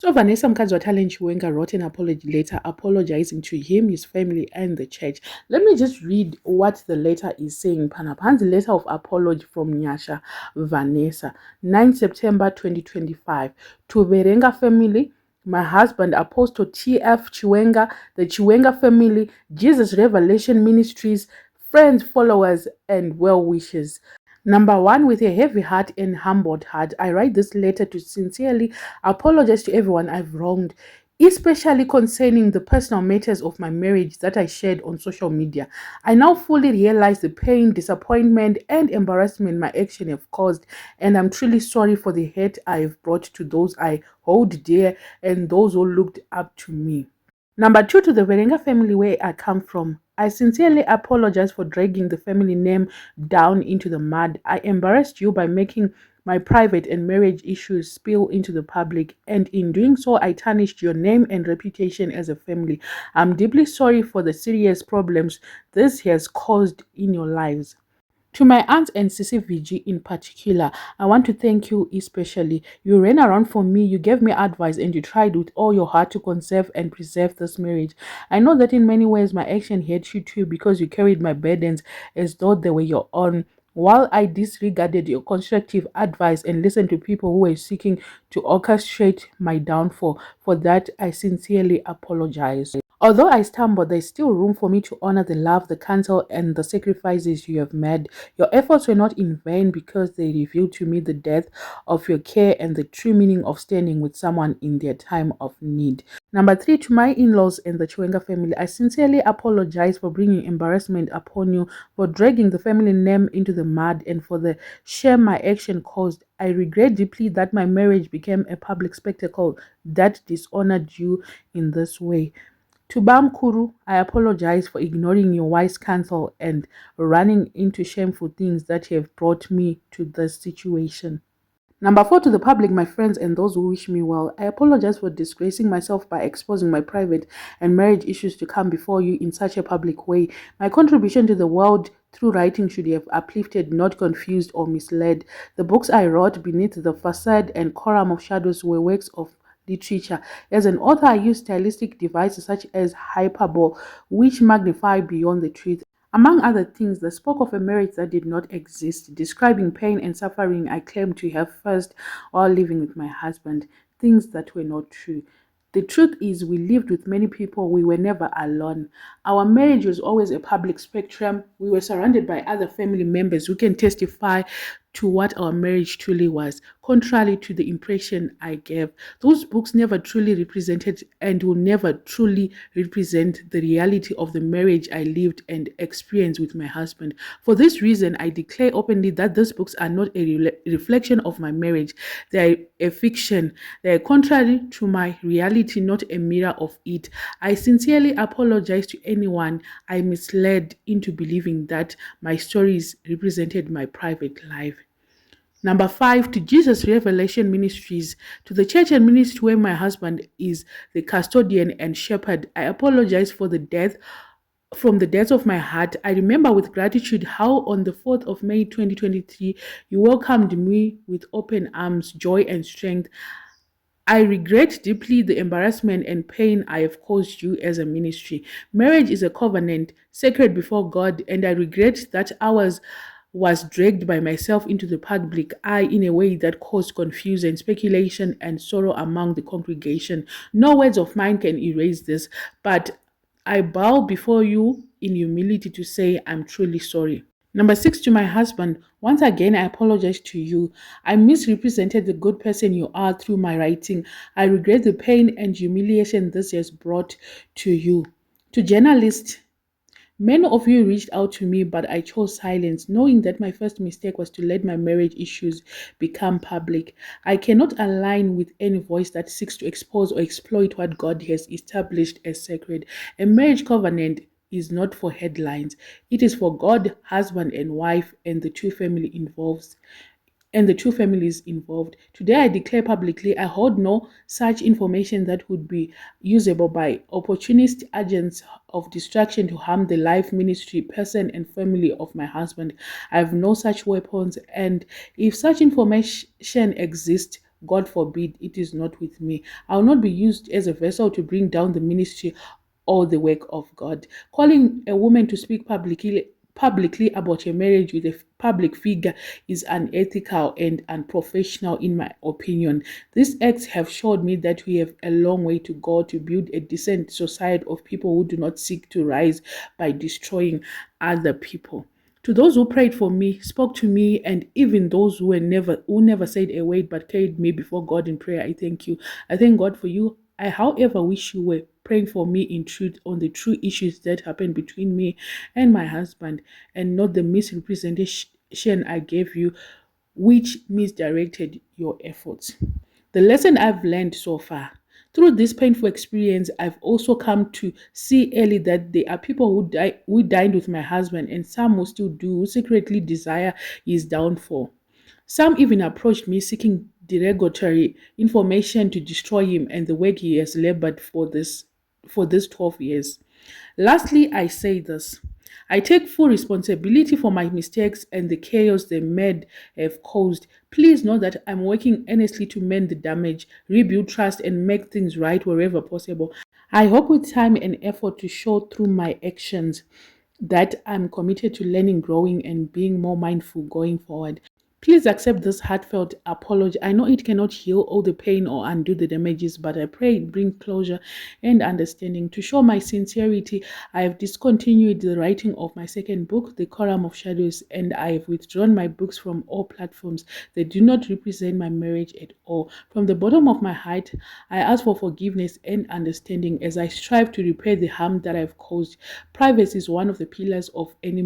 So Vanessa Mkadzwa Chiwenga wrote an apology letter apologizing to him, his family, and the church. Let me just read what the letter is saying. Panapan's letter of apology from Nyasha Vanessa, 9 September 2025. To Verenga family, my husband, Apostle T.F. Chiwenga, the Chiwenga family, Jesus Revelation Ministries, friends, followers, and well wishers. Number one, with a heavy heart and humbled heart, I write this letter to sincerely apologize to everyone I've wronged, especially concerning the personal matters of my marriage that I shared on social media. I now fully realize the pain, disappointment, and embarrassment my action have caused, and I'm truly sorry for the hurt I've brought to those I hold dear and those who looked up to me. Number two, to the Verenga family where I come from, I sincerely apologize for dragging the family name down into the mud. I embarrassed you by making my private and marriage issues spill into the public, and in doing so, I tarnished your name and reputation as a family. I'm deeply sorry for the serious problems this has caused in your lives. To my aunt and Sissy VG in particular, I want to thank you especially. You ran around for me, you gave me advice, and you tried with all your heart to conserve and preserve this marriage. I know that in many ways my action hurt you too because you carried my burdens as though they were your own. While I disregarded your constructive advice and listened to people who were seeking to orchestrate my downfall, for that I sincerely apologize. Although I stumbled, there's still room for me to honor the love, the counsel, and the sacrifices you have made. Your efforts were not in vain because they revealed to me the depth of your care and the true meaning of standing with someone in their time of need. Number three, to my in-laws and the Chiwenga family, I sincerely apologize for bringing embarrassment upon you, for dragging the family name into the mud, and for the shame my action caused. I regret deeply that my marriage became a public spectacle that dishonored you in this way. To Bamkuru, I apologize for ignoring your wise counsel and running into shameful things that have brought me to this situation. Number four, to the public, my friends, and those who wish me well, I apologize for disgracing myself by exposing my private and marriage issues to come before you in such a public way. My contribution to the world through writing should have uplifted, not confused or misled. The books I wrote beneath the facade and quorum of shadows were works of literature. As an author, I use stylistic devices such as hyperbole, which magnify beyond the truth. Among other things, they spoke of a marriage that did not exist, describing pain and suffering I claimed to have first while living with my husband, things that were not true. The truth is, we lived with many people. We were never alone. Our marriage was always a public spectrum. We were surrounded by other family members who can testify to what our marriage truly was, contrary to the impression I gave. Those books never truly represented and will never truly represent the reality of the marriage I lived and experienced with my husband. For this reason, I declare openly that these books are not a reflection of my marriage. They are a fiction. They are contrary to my reality, not a mirror of it. I sincerely apologize to anyone I misled into believing that my stories represented my private life. Number five, to Jesus Revelation Ministries, to the church and ministry where my husband is the custodian and shepherd, I apologize for the death. From the depths of my heart, I remember with gratitude how on the 4th of May 2023, you welcomed me with open arms, joy, and strength. I regret deeply the embarrassment and pain I have caused you as a ministry. Marriage is a covenant, sacred before God, and I regret that ours was dragged by myself into the public eye in a way that caused confusion, speculation, and sorrow among the congregation. No words of mine can erase this, but I bow before you in humility to say I'm truly sorry. Number six, to my husband, once again, I apologize to you. I misrepresented the good person you are through my writing. I regret the pain and humiliation this has brought to you. To journalists, many of you reached out to me, but I chose silence, knowing that my first mistake was to let my marriage issues become public. I cannot align with any voice that seeks to expose or exploit what God has established as sacred. A marriage covenant is not for headlines. It is for God, husband and wife, and the two families involved. Today, I declare publicly I hold no such information that would be usable by opportunist agents of destruction to harm the life, ministry, person, and family of my husband. I have no such weapons, and if such information exists, God forbid, it is not with me. I will not be used as a vessel to bring down the ministry or the work of God. Calling a woman to speak publicly about a marriage with a public figure is unethical and unprofessional in my opinion. These acts have showed me that we have a long way to go to build a decent society of people who do not seek to rise by destroying other people. To those who prayed for me, spoke to me, and even those who never said a word but carried me before God in prayer, I thank you. I thank God for you. I, however, wish you were praying for me in truth on the true issues that happened between me and my husband, and not the misrepresentation I gave you, which misdirected your efforts. The lesson I've learned so far through this painful experience, I've also come to see early that there are people who dined with my husband, and some who still do, who secretly desire his downfall. Some even approached me seeking derogatory information to destroy him and the work he has labored for this 12 years. Lastly, I say this. I take full responsibility for my mistakes and the chaos they made have caused. Please know that I'm working earnestly to mend the damage, rebuild trust, and make things right wherever possible. I hope with time and effort to show through my actions that I'm committed to learning, growing, and being more mindful going forward. Please accept this heartfelt apology. I know it cannot heal all the pain or undo the damages, but I pray it bring closure and understanding. To show my sincerity, I have discontinued the writing of my second book, The Quorum of Shadows, and I have withdrawn my books from all platforms. They do not represent my marriage at all. From the bottom of my heart, I ask for forgiveness and understanding as I strive to repair the harm that I've caused. Privacy is one of the pillars of any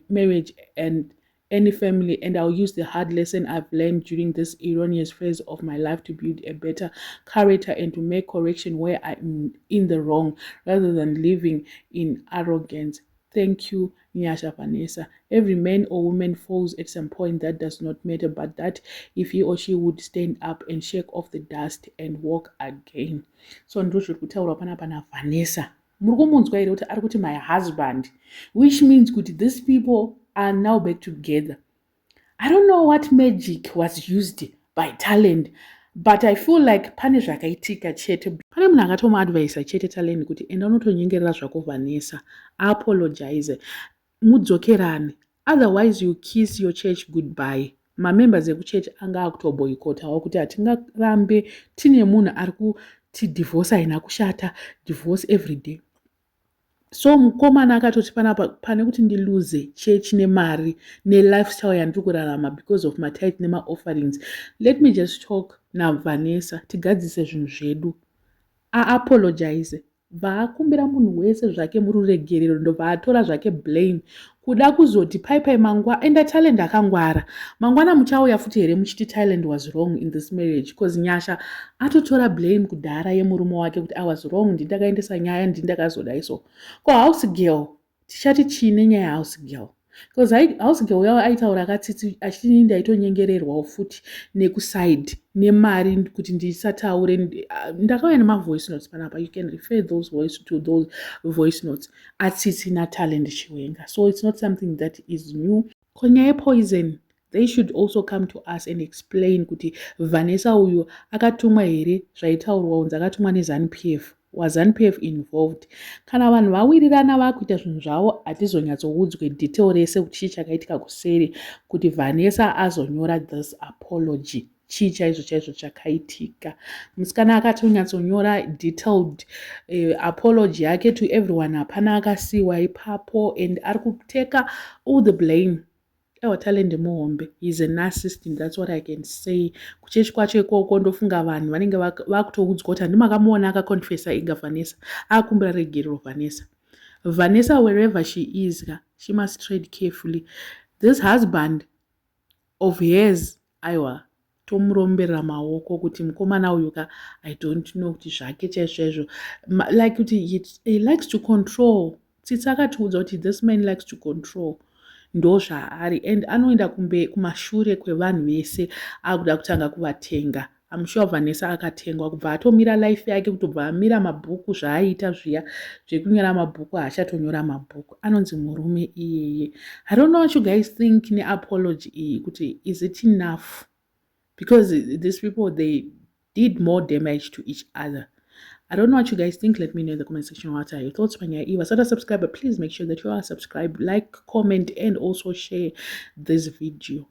marriage and any family, and I'll use the hard lesson I've learned during this erroneous phase of my life to build a better character and to make correction where I'm in the wrong rather than living in arrogance. Thank you, yaVanessa. Every man or woman falls at some point. That does not matter, but that if he or she would stand up and shake off the dust and walk again. So ndozviri kutaurwa panapa naVanessa. Muri kumunzwa here kuti ari kuti my husband, which means kuti these people are now back together. I don't know what magic was used by talent, but I feel like pane zvakaitika chete. Pane munhu akatomuadvaisa chete talent kuti enda unotonyengerera zvako Vanessa, apologize, mudzokerane. Otherwise you kiss your church goodbye. Mamembers ekuchurch anga akutoboyikotawo kuti hatingarambe tine munhu ari kuti divorce haina kushata, divorce every day. So mukomana akatoti panapa pane kuti ndiluze church nemari nelifestyle yandiri kurarama because of my tithe nemaofferings. Let me just talk naVanessa tigadzise zvinhu zvedu. Aapologize. Vaakumbira munhu wese zvake mururegerero ndobvaatora zvake blame kuda kuzoti paipai enda talent akangwara mangwana muchauya futi here muchiti talent was wrong in this marriage because nyasha atotora blame kudhara yemurume wake kuti I was wrong ndindakaendesa nyaya ndindakazodai so ko house girl tichati chine nyaya house girl because house girl yavo aitaura akatsitsi achiti ndaitonyengererwawo futi nekuside nemari kuti ndisataure ndakauya nemavoice notes panapa. You can refer those voice notes atsitsi natalent Chiwenga. So it's not something that is new. Konyaya poison, they should also come to us and explain kuti Vanessa uyu akatumwa here zvaitaurwa unzi akatumwa neZANU-PF. Was ZANU-PF involved? Kana vanhu vawirirana vakuita zvinhu zvavo hatizonyatsoudzwe detail rese kuti chii chakaitika kuseri kuti Vanessa azonyora this apology. Chii chaizvo chakaitika. Musikana akatonyadzonyora detailed apology yake to everyone. Hapana akasiwa ipapo and ari kuteka all the blame. Talent muhombe. He's a narcissist, that's what I can say. Kuchechi kwacho ikoko ndofunga vanhu vanenge vakutoudzwa kuti handimakamuona akaconfessa ega Vanessa. Akumbira regerero Vanessa. Vanessa, wherever she is, she must tread carefully. This husband of hers, aiwa, tomuromberera maoko kuti mukomana uyu I don't know kuti zvake chaizvo like kuti he likes to control. Tsitsi akatiudza kuti this man likes to control. Ndo zvaari and anoenda kumashure kwevanhu vese akuda kutanga kuvatenga. I'm sure Vanessa akatengwa kubva atomira life yake kutobva amira mabhuku zvaaita zviya zvekunyora mabhuku haachatonyora mabhuku. Anonzi murume iyeye. I don't know what you guys think neapology iyi kuti is it enough? because these people, they did more damage to each other. I don't know what you guys think. Let me know in the comment section what are your thoughts. When you're a subscriber, please make sure that you are subscribed, like, comment, and also share this video.